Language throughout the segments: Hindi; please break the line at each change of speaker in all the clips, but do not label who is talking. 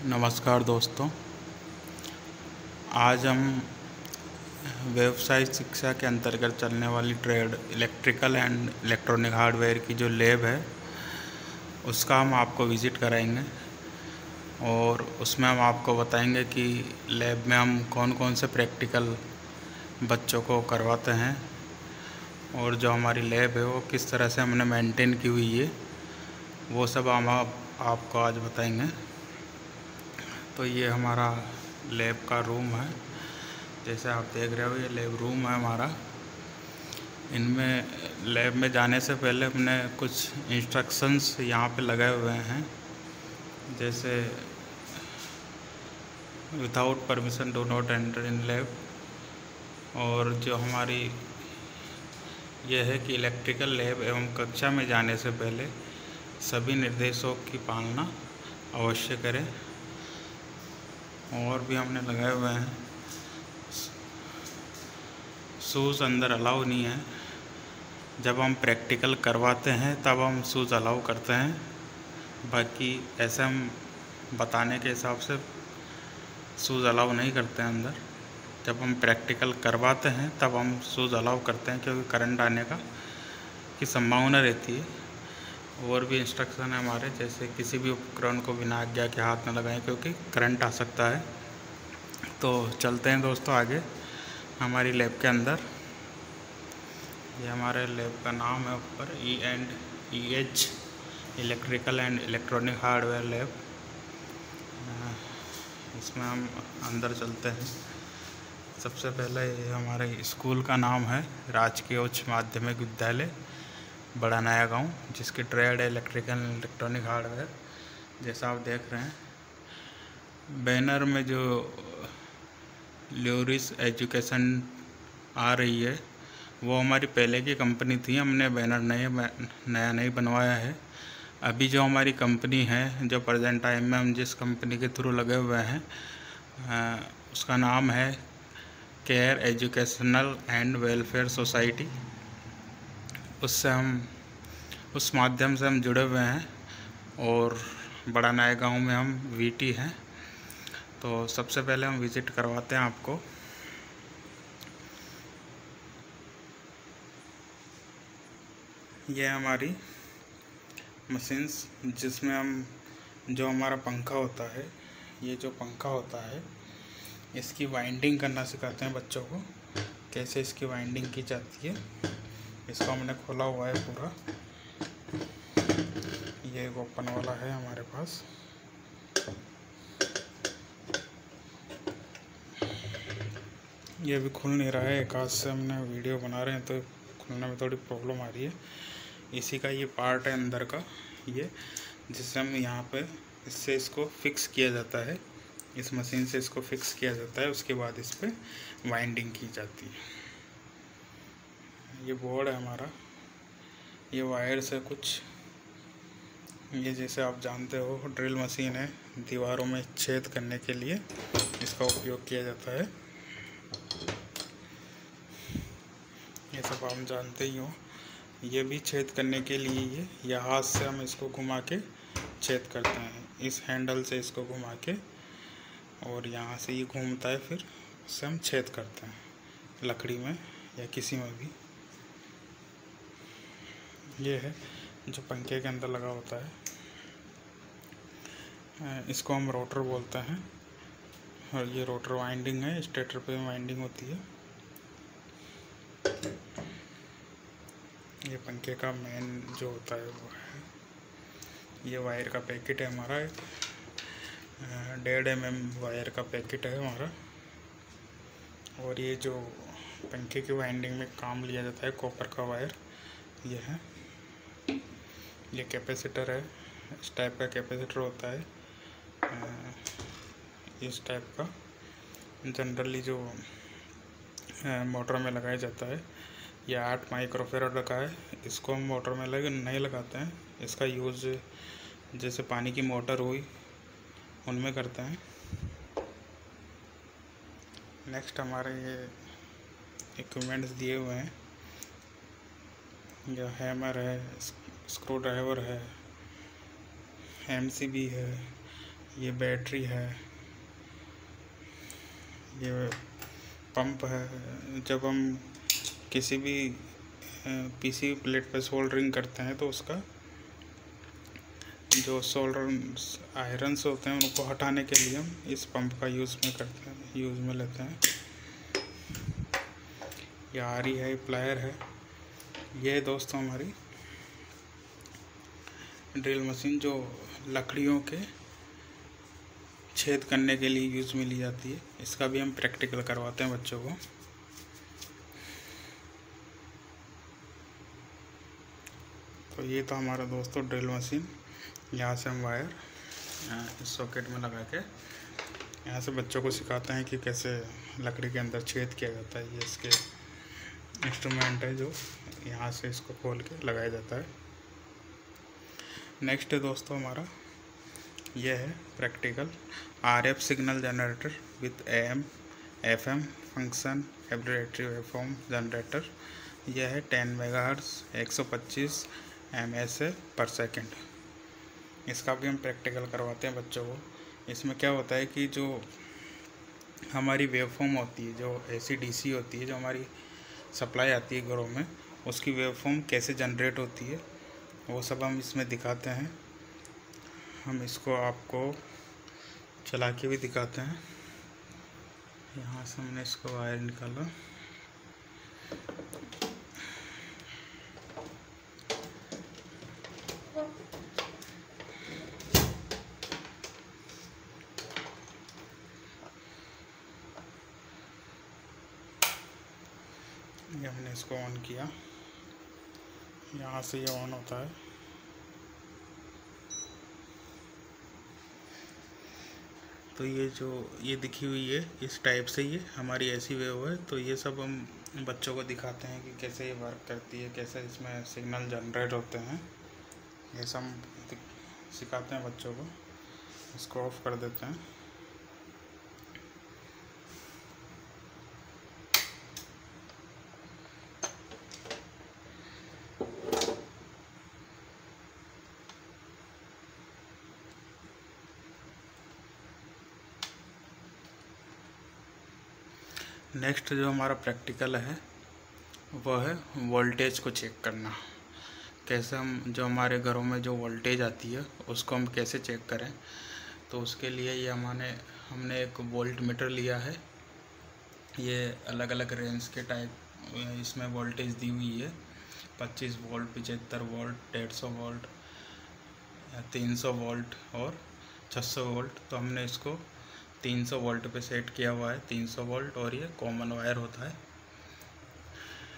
नमस्कार दोस्तों, आज हम व्यवसाय शिक्षा के अंतर्गत चलने वाली trade electrical and electronic hardware की जो लैब है उसका हम आपको विज़िट कराएंगे और उसमें हम आपको बताएंगे कि लैब में हम कौन कौन से प्रैक्टिकल बच्चों को करवाते हैं और जो हमारी लैब है वो किस तरह से हमने मेंटेन की हुई है, वो सब हम आपको आज बताएंगे। तो ये हमारा लैब का रूम है, जैसे आप देख रहे हो ये लैब रूम है हमारा। इनमें लैब में जाने से पहले हमने कुछ इंस्ट्रक्शंस यहाँ पे लगाए हुए हैं, जैसे without permission do not enter in lab. और जो हमारी ये है कि इलेक्ट्रिकल लैब एवं कक्षा में जाने से पहले सभी निर्देशों की पालना अवश्य करें। और भी हमने लगाए हुए हैं, शूज़ अंदर अलाउ नहीं है। जब हम प्रैक्टिकल करवाते हैं तब हम शूज़ अलाउ करते हैं, बाकी ऐसे हम बताने के हिसाब से शूज़ अलाउ नहीं करते हैं अंदर। जब हम प्रैक्टिकल करवाते हैं तब हम शूज़ अलाउ करते हैं, क्योंकि करंट आने की संभावना रहती है। और भी इंस्ट्रक्शन है हमारे, जैसे किसी भी उपकरण को बिना आज्ञा के हाथ न लगाएं, क्योंकि करंट आ सकता है। तो चलते हैं दोस्तों आगे हमारी लैब के अंदर। ये हमारे लैब का नाम है ऊपर EH electrical and electronic hardware lab. इसमें हम अंदर चलते हैं। सबसे पहले ये हमारे स्कूल का नाम है राजकीय उच्च माध्यमिक विद्यालय बड़ा नया गांव, जिसकी ट्रेड है इलेक्ट्रिकल एंड इलेक्ट्रॉनिक हार्डवेयर। जैसा आप देख रहे हैं बैनर में जो ल्यूरिस एजुकेशन आ रही है वो हमारी पहले की कंपनी थी। हमने बैनर नया नहीं बनवाया है। अभी जो हमारी कंपनी है, जो प्रेजेंट टाइम में हम जिस कंपनी के थ्रू लगे हुए हैं, उसका नाम है care educational and welfare society. उस माध्यम से हम जुड़े हुए हैं और बड़ा नया गांव में हम VT हैं। तो सबसे पहले हम विज़िट करवाते हैं आपको। ये हमारी मशीन्स, जिसमें हम जो हमारा पंखा होता है, ये जो पंखा होता है इसकी वाइंडिंग करना सिखाते हैं बच्चों को, कैसे इसकी वाइंडिंग की जाती है। इसको हमने खोला हुआ है पूरा, ये एक ओपन वाला है हमारे पास। ये भी खुल नहीं रहा है, एक हाथ से हमने वीडियो बना रहे हैं तो खुलने में थोड़ी प्रॉब्लम आ रही है। इसी का ये पार्ट है अंदर का, ये जिससे हम यहाँ पे इससे इसको फिक्स किया जाता है, इस मशीन से इसको फिक्स किया जाता है। उसके बाद इस पर वाइंडिंग की जाती है। ये बोर्ड है हमारा, ये वायर से कुछ, ये जैसे आप जानते हो ड्रिल मशीन है, दीवारों में छेद करने के लिए इसका उपयोग किया जाता है। ये सब आप जानते ही हो। ये भी छेद करने के लिए ये, या हाथ से हम इसको घुमा के छेद करते हैं, इस हैंडल से इसको घुमा के, और यहाँ से ये घूमता है, फिर उससे हम छेद करते हैं लकड़ी में या किसी में भी। ये है जो पंखे के अंदर लगा होता है, इसको हम रोटर बोलते हैं। और ये रोटर वाइंडिंग है, स्टेटर पे वाइंडिंग होती है। ये पंखे का मेन जो होता है वो है। ये वायर का पैकेट है हमारा, 1.5 mm वायर का पैकेट है हमारा। और ये जो पंखे की वाइंडिंग में काम लिया जाता है, कॉपर का वायर ये है। ये कैपेसिटर है, इस टाइप का कैपेसिटर होता है, इस टाइप का जनरली जो मोटर में लगाया जाता है। ये 8 माइक्रोफेराड का है। इसको हम मोटर में नहीं लगाते हैं, इसका यूज़ जैसे पानी की मोटर हुई उनमें करते हैं। नेक्स्ट हमारे ये इक्विपमेंट्स दिए हुए हैं, जो हैमर है, स्क्रू ड्राइवर है, MCB है, ये बैटरी है, ये पंप है। जब हम किसी भी पीसी प्लेट पर सोल्डरिंग करते हैं तो उसका जो सोल्डर आयरन्स होते हैं उनको हटाने के लिए हम इस पंप का यूज़ में लेते हैं। ये आरी है, प्लायर है। ये दोस्तों हमारी ड्रिल मशीन जो लकड़ियों के छेद करने के लिए यूज़ में ली जाती है। इसका भी हम प्रैक्टिकल करवाते हैं बच्चों को। तो ये तो हमारा दोस्तों ड्रिल मशीन। यहाँ से हम वायर इस सॉकेट में लगा के यहाँ से बच्चों को सिखाते हैं कि कैसे लकड़ी के अंदर छेद किया जाता है। ये इसके इंस्ट्रूमेंट है जो यहाँ से इसको खोल के लगाया जाता है। नेक्स्ट है दोस्तों हमारा ये है practical RF signal generator with AM FM function arbitrary waveform generator. यह है 10 मेगाहर्ट्ज़ 125 MSA पर सेकेंड। इसका भी हम प्रैक्टिकल करवाते हैं बच्चों को। इसमें क्या होता है कि जो हमारी वेवफॉर्म होती है, जो AC DC होती है, जो हमारी सप्लाई आती है घरों में, उसकी वेवफॉर्म कैसे जनरेट होती है वो सब हम इसमें दिखाते हैं। हम इसको आपको चला के भी दिखाते हैं। यहाँ से हमने इसको वायर निकाला। ये हमने इसको ऑन किया, यहाँ से ये ऑन होता है। तो ये जो ये दिखी हुई है इस टाइप से ये हमारी ऐसी वेव है। तो ये सब हम बच्चों को दिखाते हैं कि कैसे ये वर्क करती है, कैसे इसमें सिग्नल जनरेट होते हैं। ये सब सिखाते हैं बच्चों को। इसको ऑफ कर देते हैं। नेक्स्ट जो हमारा प्रैक्टिकल है वो है वोल्टेज को चेक करना। कैसे हम जो हमारे घरों में जो वोल्टेज आती है उसको हम कैसे चेक करें। तो उसके लिए ये हमने एक वोल्ट मीटर लिया है। ये अलग अलग रेंज के टाइप इसमें वोल्टेज दी हुई है। 25 वोल्ट, 75 वोल्ट, 150 वोल्ट, 300 वोल्ट और 600 वोल्ट। तो हमने इसको 300 वोल्ट पे सेट किया हुआ है। 300 वोल्ट और ये कॉमन वायर होता है।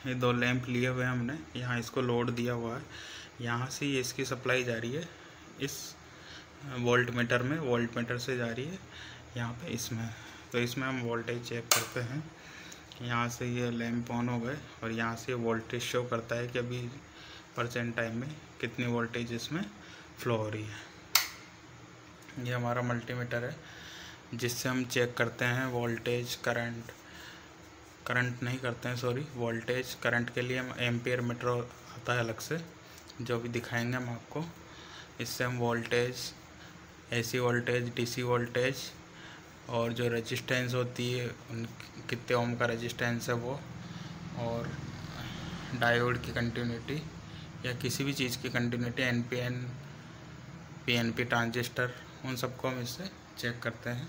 ये 2 लैंप लिए हुए हैं हमने। यहाँ इसको लोड दिया हुआ है। यहाँ से ये इसकी सप्लाई जा रही है इस वोल्ट मीटर में, वोल्ट मीटर से जा रही है यहाँ पे इसमें। तो इसमें हम वोल्टेज चेक करते हैं। यहाँ से ये लैंप ऑन हो गए और यहाँ से वोल्टेज शो करता है कि अभी परसेंट टाइम में कितनी वोल्टेज इसमें फ्लो हो रही है। ये हमारा मल्टीमीटर है जिससे हम चेक करते हैं वोल्टेज, करंट नहीं करते हैं, सॉरी, वोल्टेज। करंट के लिए हम एम्पियर मीटर आता है अलग से, जो भी दिखाएंगे हम आपको। इससे हम voltage, AC voltage, DC voltage और जो रेजिस्टेंस होती है कितने ओम का रेजिस्टेंस है वो, और डायोड की कंटिन्यूटी या किसी भी चीज़ की कंटिन्यूटी, NPN, PNP ट्रांजिस्टर, उन सबको हम इससे चेक करते हैं।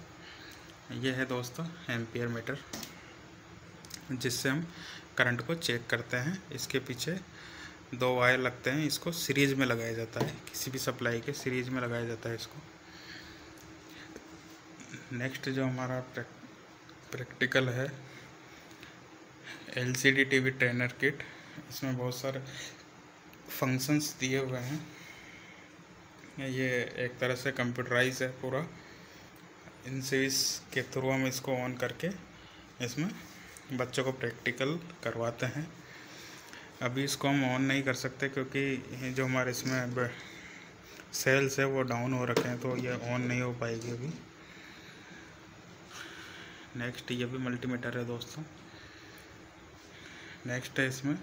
ये है दोस्तों एम्पियर मीटर जिससे हम करंट को चेक करते हैं। इसके पीछे 2 वायर लगते हैं। इसको सीरीज में लगाया जाता है, किसी भी सप्लाई के सीरीज में लगाया जाता है इसको। नेक्स्ट जो हमारा प्रैक्टिकल है LCD TV ट्रेनर किट। इसमें बहुत सारे फंक्शंस दिए हुए हैं। ये एक तरह से कंप्यूटराइज है पूरा। इन स्विच के थ्रू हम इसको ऑन करके इसमें बच्चों को प्रैक्टिकल करवाते हैं। अभी इसको हम ऑन नहीं कर सकते क्योंकि जो हमारे इसमें सेल्स है वो डाउन हो रखे हैं, तो ये ऑन नहीं हो पाएगी अभी। नेक्स्ट ये भी मल्टीमीटर है दोस्तों। नेक्स्ट है इसमें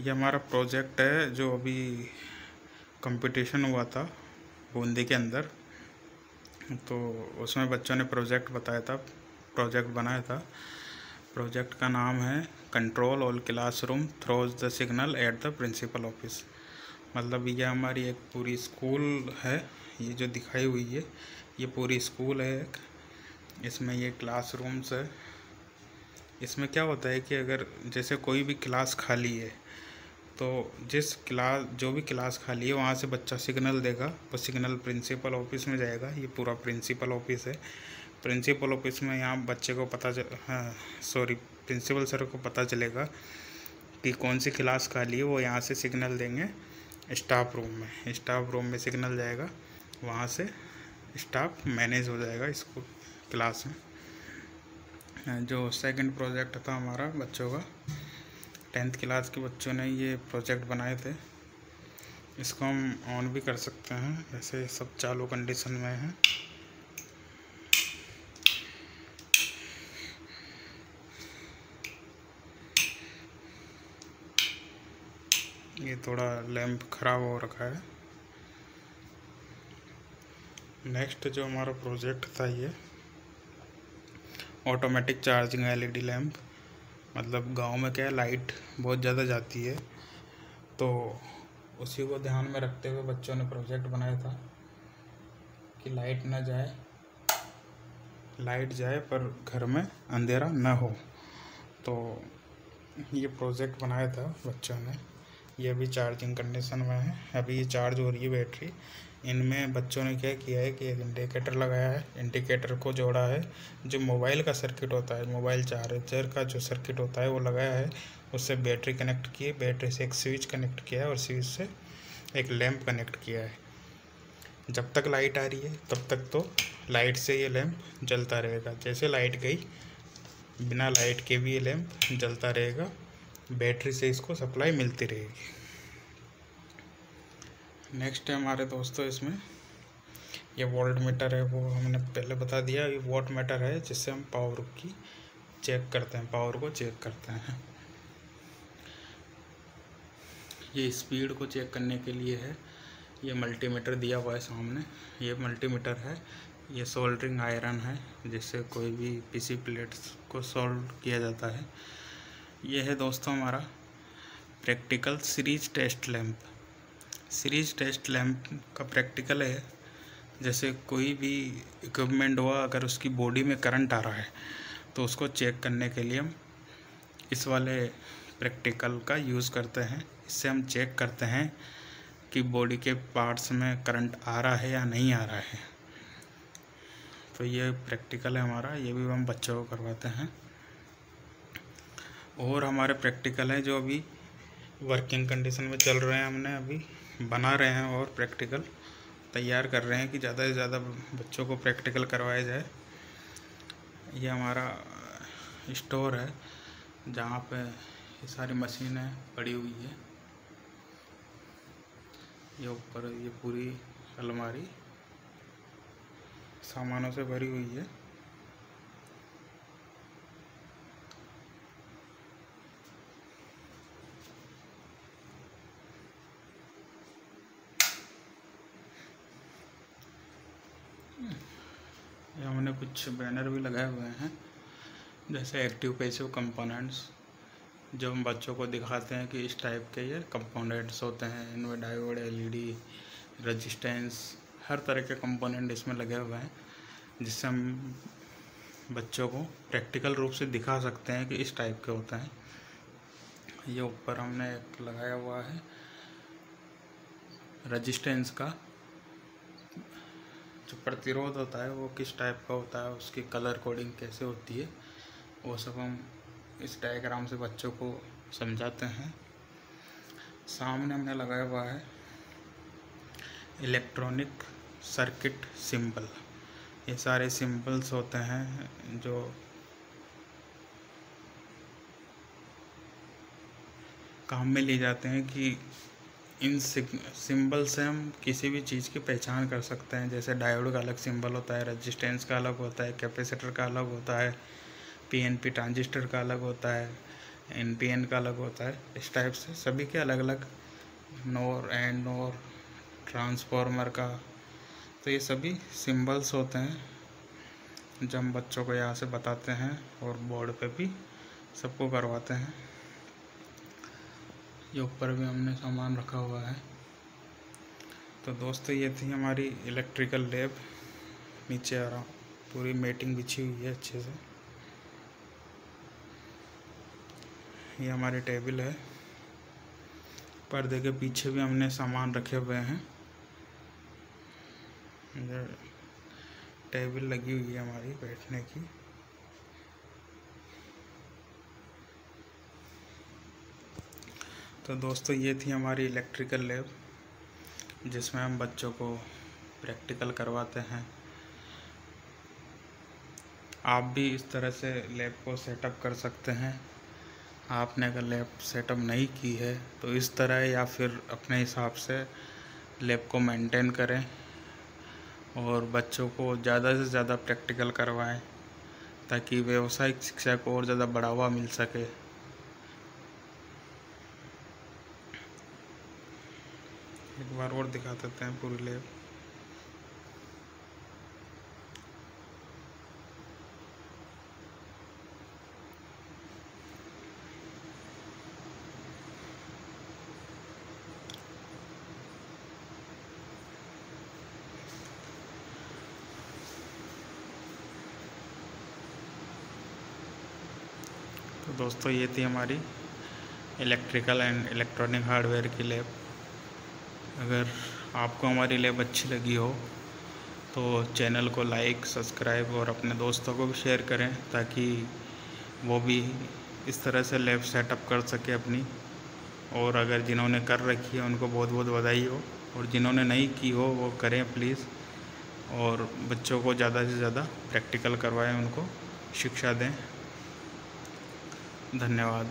ये हमारा प्रोजेक्ट है जो अभी कंपटीशन हुआ था बूंदी के अंदर। तो उसमें बच्चों ने प्रोजेक्ट बनाया था। प्रोजेक्ट का नाम है control all classroom throws the signal at the principal office. मतलब ये हमारी एक पूरी स्कूल है, ये जो दिखाई हुई है ये पूरी स्कूल है एक। इसमें ये क्लासरूम्स है। इसमें क्या होता है कि अगर जैसे कोई भी क्लास खाली है तो जो भी क्लास खाली है वहाँ से बच्चा सिग्नल देगा, वो सिग्नल प्रिंसिपल ऑफिस में जाएगा। ये पूरा प्रिंसिपल ऑफिस है। प्रिंसिपल ऑफिस में यहाँ बच्चे को प्रिंसिपल सर को पता चलेगा कि कौन सी क्लास खाली है। वो यहाँ से सिग्नल देंगे स्टाफ रूम में सिग्नल जाएगा, वहाँ से स्टाफ मैनेज हो जाएगा स्कूल क्लास में। जो सेकंड प्रोजेक्ट था हमारा बच्चों का, 10th क्लास के बच्चों ने ये प्रोजेक्ट बनाए थे। इसको हम ऑन भी कर सकते हैं, ऐसे सब चालू कंडीशन में है। ये थोड़ा लैंप ख़राब हो रखा है। नेक्स्ट जो हमारा प्रोजेक्ट था ये ऑटोमेटिक चार्जिंग एलईडी लैंप। मतलब गांव में क्या है, लाइट बहुत ज़्यादा जाती है, तो उसी को ध्यान में रखते हुए बच्चों ने प्रोजेक्ट बनाया था कि लाइट जाए पर घर में अंधेरा न हो। तो ये प्रोजेक्ट बनाया था बच्चों ने। ये अभी चार्जिंग कंडीशन में है, अभी ये चार्ज हो रही है बैटरी। इनमें बच्चों ने क्या किया है कि एक इंडिकेटर लगाया है, इंडिकेटर को जोड़ा है। जो मोबाइल का सर्किट होता है, मोबाइल चार्जर का जो सर्किट होता है वो लगाया है। उससे बैटरी कनेक्ट की है, बैटरी से एक स्विच कनेक्ट किया है और स्विच से एक लैंप कनेक्ट किया है। जब तक लाइट आ रही है तब तक तो लाइट से ये लैंप जलता रहेगा। जैसे लाइट गई, बिना लाइट के भी ये लैंप जलता रहेगा, बैटरी से इसको सप्लाई मिलती रहेगी। नेक्स्ट है हमारे दोस्तों, इसमें ये वोल्ट मीटर है, वो हमने पहले बता दिया। ये वोट मीटर है जिससे हम पावर की चेक करते हैं, पावर को चेक करते हैं। ये स्पीड को चेक करने के लिए है। ये मल्टीमीटर दिया हुआ है सामने, ये मल्टीमीटर है। ये सोल्डरिंग आयरन है जिससे कोई भी पीसी प्लेट्स को सोल्ड किया जाता है। ये है दोस्तों हमारा practical series test lamp. Series test lamp का प्रैक्टिकल है, जैसे कोई भी इक्विपमेंट हुआ, अगर उसकी बॉडी में करंट आ रहा है तो उसको चेक करने के लिए हम इस वाले प्रैक्टिकल का यूज़ करते हैं। इससे हम चेक करते हैं कि बॉडी के पार्ट्स में करंट आ रहा है या नहीं आ रहा है। तो ये प्रैक्टिकल है हमारा, ये भी हम बच्चों को करवाते हैं। और हमारे प्रैक्टिकल हैं जो अभी वर्किंग कंडीशन में चल रहे हैं, हमने अभी बना रहे हैं और प्रैक्टिकल तैयार कर रहे हैं कि ज़्यादा से ज़्यादा बच्चों को प्रैक्टिकल करवाया जाए। ये हमारा स्टोर है जहाँ पे ये सारी मशीनें पड़ी हुई है। ये ऊपर ये पूरी अलमारी सामानों से भरी हुई है। ये हमने कुछ बैनर भी लगाए हुए हैं, जैसे एक्टिव पैसिव कंपोनेंट्स, जो हम बच्चों को दिखाते हैं कि इस टाइप के ये कंपोनेंट्स होते हैं। इनमें डायोड, एलईडी, रेजिस्टेंस, हर तरह के कंपोनेंट इसमें लगे हुए हैं, जिससे हम बच्चों को प्रैक्टिकल रूप से दिखा सकते हैं कि इस टाइप के होते हैं। ये ऊपर हमने एक लगाया हुआ है रेजिस्टेंस का, जो प्रतिरोध होता है वो किस टाइप का होता है, उसकी कलर कोडिंग कैसे होती है, वो सब हम इस डायग्राम से बच्चों को समझाते हैं। सामने हमने लगाया हुआ है इलेक्ट्रॉनिक सर्किट सिंबल। ये सारे सिंबल्स होते हैं जो काम में लिए जाते हैं कि इन सिंबल से हम किसी भी चीज़ की पहचान कर सकते हैं। जैसे डायोड का अलग सिंबल होता है, रेजिस्टेंस का अलग होता है, कैपेसिटर का अलग होता है, पीएनपी ट्रांजिस्टर का अलग होता है, एनपीएन का अलग होता है। इस टाइप से सभी के अलग अलग, नोर एंड नोर, ट्रांसफार्मर का तो ये सभी सिंबल्स होते हैं जो हम बच्चों को यहाँ से बताते हैं और बोर्ड पे भी सबको करवाते हैं। ये ऊपर भी हमने सामान रखा हुआ है। तो दोस्तों ये थी हमारी इलेक्ट्रिकल लैब। नीचे आ रहा हूँ, पूरी मैटिंग बिछी हुई है अच्छे से। ये हमारी टेबल है, पर्दे के पीछे भी हमने सामान रखे हुए हैं। टेबल लगी हुई है हमारी बैठने की। तो दोस्तों ये थी हमारी इलेक्ट्रिकल लैब जिसमें हम बच्चों को प्रैक्टिकल करवाते हैं। आप भी इस तरह से लैब को सेटअप कर सकते हैं। आपने अगर लैब सेटअप नहीं की है तो इस तरह या फिर अपने हिसाब से लैब को मेंटेन करें और बच्चों को ज़्यादा से ज़्यादा प्रैक्टिकल करवाएं ताकि व्यावसायिक शिक्षा को और ज़्यादा बढ़ावा मिल सके। एक बार और दिखा देते हैं पूरी लैब। तो दोस्तों ये थी हमारी इलेक्ट्रिकल एंड इलेक्ट्रॉनिक हार्डवेयर की लैब। अगर आपको हमारी लैब अच्छी लगी हो तो चैनल को लाइक, सब्सक्राइब और अपने दोस्तों को भी शेयर करें ताकि वो भी इस तरह से लैब सेटअप कर सके अपनी। और अगर जिन्होंने कर रखी है उनको बहुत बहुत बधाई हो, और जिन्होंने नहीं की हो वो करें प्लीज़। और बच्चों को ज़्यादा से ज़्यादा प्रैक्टिकल करवाएं, उनको शिक्षा दें। धन्यवाद।